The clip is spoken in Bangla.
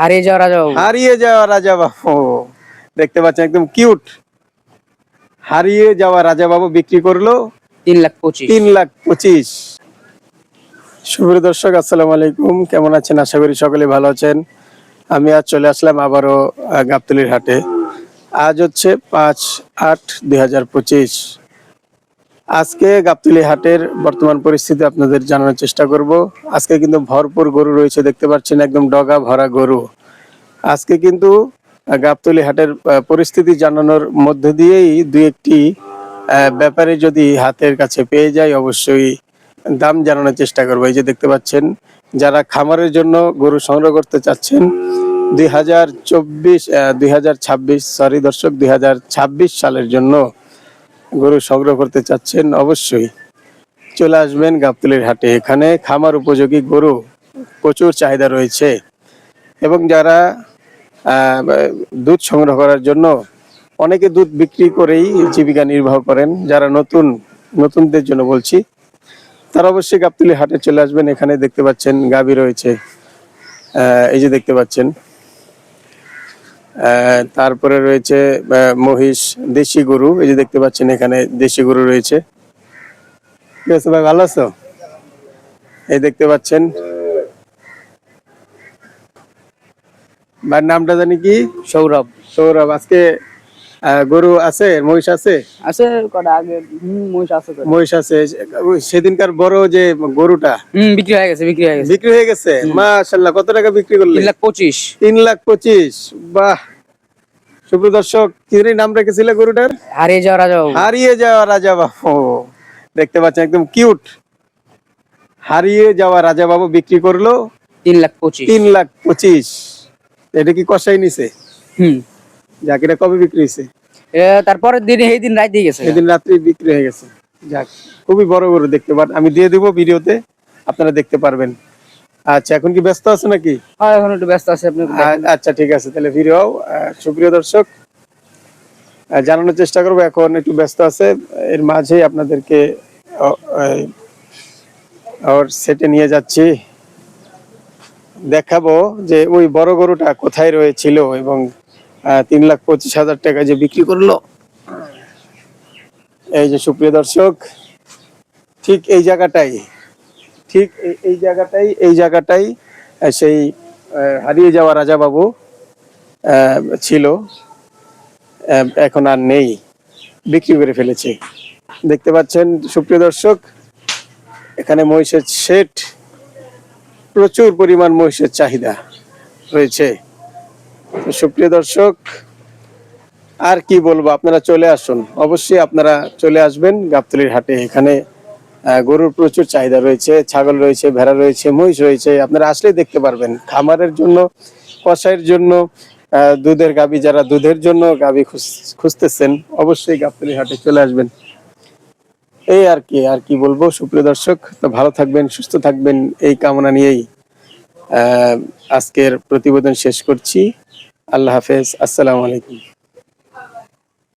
হারিয়ে যাওয়া রাজা বাবু। হারিয়ে যাওয়া রাজা বাবু দেখতে পাচ্ছেন একদম কিউট। হারিয়ে যাওয়া রাজা বাবু বিক্রি করলো 3,25,000। 3,25,000। সুপ্রিয় দর্শক, আসসালামু আলাইকুম। কেমন আছেন? আশা করি সকলে ভালো আছেন। আমি আজ চলে আসলাম আবারও গাবতলীর হাটে। আজ হচ্ছে 5/8/2025। আজকে গাবতলী হাটের বর্তমান পরিস্থিতি আপনাদের জানানোর চেষ্টা করব। আজকে কিন্তু ভরপুর গরু রয়েছে, দেখতে পাচ্ছেন একদম ডগা ভরা গরু। আজকে কিন্তু গাবতলী হাটের পরিস্থিতি জানানোর মধ্যে দিয়েই দুই একটি ব্যাপারে যদি হাতের কাছে পেয়ে যায় অবশ্যই দাম জানানোর চেষ্টা করবো। এই যে দেখতে পাচ্ছেন, যারা খামারের জন্য গরু সংগ্রহ করতে চাচ্ছেন 2026 সালের জন্য গরু সংগ্রহ করতে চাচ্ছেন, অবশ্যই চলে আসবেন গাবতলীর হাটে। এখানে খামার উপযোগী গরু প্রচুর চাহিদা রয়েছে এবং যারা দুধ সংগ্রহ করার জন্য অনেকে দুধ বিক্রি করেই জীবিকা নির্বাহ করেন, যারা নতুনদের জন্য বলছি, তারা অবশ্যই গাবতলী হাটে চলে আসবেন। এখানে দেখতে পাচ্ছেন গাভী রয়েছে, এই যে দেখতে পাচ্ছেন। তারপরে রয়েছে মহিষ, দেশি গরু, এই যে দেখতে পাচ্ছেন এখানে দেশি গরু রয়েছে। ঠিক আছে ভাই, ভালো আছো? এই দেখতে পাচ্ছেন, ভাইয়ের নামটা জানি কি? সৌরভ। সৌরভ। আজকে গরু আছে, মহিষ আছে? আছে কটা আগে। মহিষ আছে কটা। মহিষ আছে। সেদিনকার বড় যে গরুটা বিক্রি হয়ে গেছে। বিক্রি হয়ে গেছে। মাশাআল্লাহ। কত টাকা বিক্রি করলে? 3,25,000। 3,25,000। বাহ। সুপ্রিয় দর্শক, কি নাম রেখেছিলে গরুটার? হারিয়ে যাওয়া রাজা বাবু। হারিয়ে যাওয়া রাজা বাবু দেখতে পাচ্ছেন একদম কিউট। হারিয়ে যাওয়া রাজা বাবু বিক্রি করলো 3,25,000। 3,25,000। এটা কি কষাই নিছে? যাক, এটা কবে বিক্রি হয়েছে? তারপরের দিন এই দিন রাত দিয়ে গেছে। সেদিন রাত্রি বিক্রি হয়ে গেছে। যাক, খুবই বড় গরু দেখতে পারেন, আমি দিয়ে দেবো ভিডিওতে, আপনারা দেখতে পারবেন। আচ্ছা, এখন কি ব্যস্ত আছে নাকি? হ্যাঁ, এখন একটু ব্যস্ত আছে আপনি। আচ্ছা, ঠিক আছে, তাহলে ভিডিও। সুপ্রিয় দর্শক, জানানোর চেষ্টা করবো, এখন একটু ব্যস্ত আছে, এর মাঝেই আপনাদেরকে ওর সেটে নিয়ে যাচ্ছি, দেখাবো যে ওই বড় গরুটা কোথায় রয়েছিল এবং 3,25,000 টাকা যে বিক্রি করলো। এই যে সুপ্রিয় দর্শক, ঠিক এই জায়গাটাই সেই হারিয়ে যাওয়া রাজা বাবু ছিল, এখন আর নেই, বিক্রি করে ফেলেছে। দেখতে পাচ্ছেন সুপ্রিয় দর্শক, এখানে মহিষের শেড, প্রচুর পরিমাণ মহিষের চাহিদা রয়েছে। সুপ্রিয় দর্শক, আর কি বলবো, আপনারা চলে আসুন, অবশ্যই আপনারা চলে আসবেন গাবতলীর হাটে। এখানে গরুর প্রচুর চাহিদা রয়েছে, ছাগল রয়েছে, ভেড়া রয়েছে, মহিষ রয়েছে। আপনারা আসলেই দেখতে পারবেন। খামারের জন্য, কষাইয়ের জন্য, দুধের গাভী, যারা দুধের জন্য গাভী খুঁজতেছেন, অবশ্যই গাবতলীর হাটে চলে আসবেন। এই আর কি বলবো সুপ্রিয় দর্শক, তো ভালো থাকবেন, সুস্থ থাকবেন, এই কামনা নিয়েই আজকের প্রতিবেদন শেষ করছি। আল্লাহ হাফেজ, আসসালামু আলাইকুম।